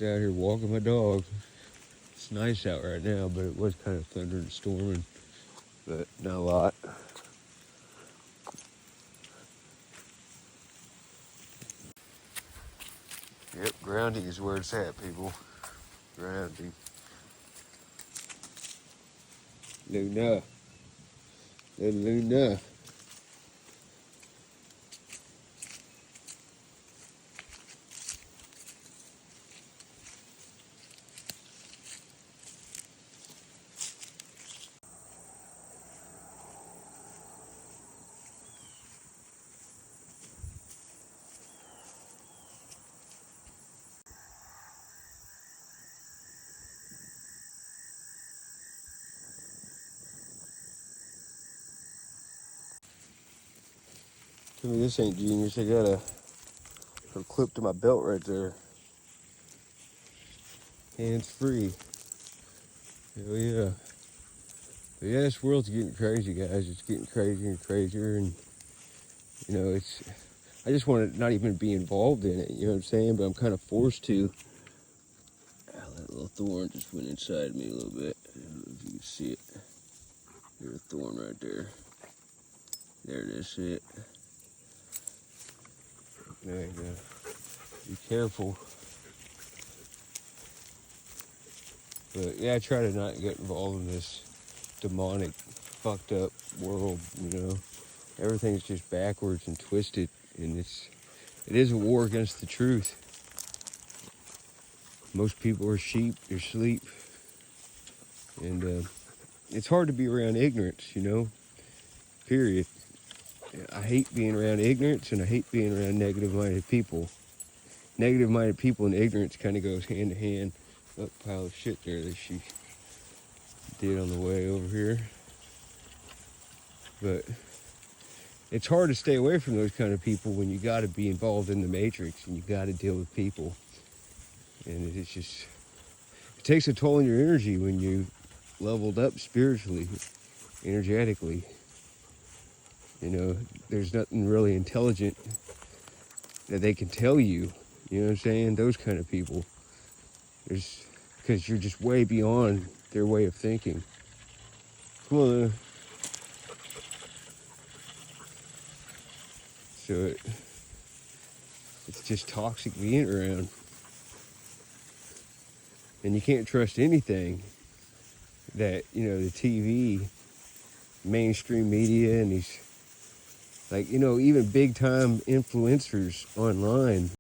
Just out here walking my dog. It's nice out right now, but it was kind of thunder and storming, but not a lot. Yep, grounding is where it's at, people. Grounding. Luna. Little Luna. Tell me this ain't genius. I got a clip to my belt right there. Hands free. Hell yeah. But yeah, this world's getting crazy, guys. It's getting crazier and crazier, and you know, I just want to not even be involved in it. You know what I'm saying? But I'm kind of forced to. Ah, that little thorn just went inside me a little bit. I don't know if you can see it. There's a thorn right there. There it is. See it? There you go. Be careful. But yeah, I try to not get involved in this demonic, fucked up world, you know. Everything's just backwards and twisted, and it is a war against the truth. Most people are sheep, they're asleep, and it's hard to be around ignorance, you know, period. I hate being around ignorance, and I hate being around negative-minded people. Negative-minded people and ignorance kind of goes hand to hand. Look, pile of shit there that she did on the way over here. But it's hard to stay away from those kind of people when you got to be involved in the matrix and you got to deal with people. And it's just, it takes a toll on your energy when you leveled up spiritually, energetically. You know, there's nothing really intelligent that they can tell you. You know what I'm saying? Those kind of people. Because you're just way beyond their way of thinking. Come on. So it's just toxic being around. And you can't trust anything that, you know, the TV, mainstream media, and these, like, you know, even big time influencers online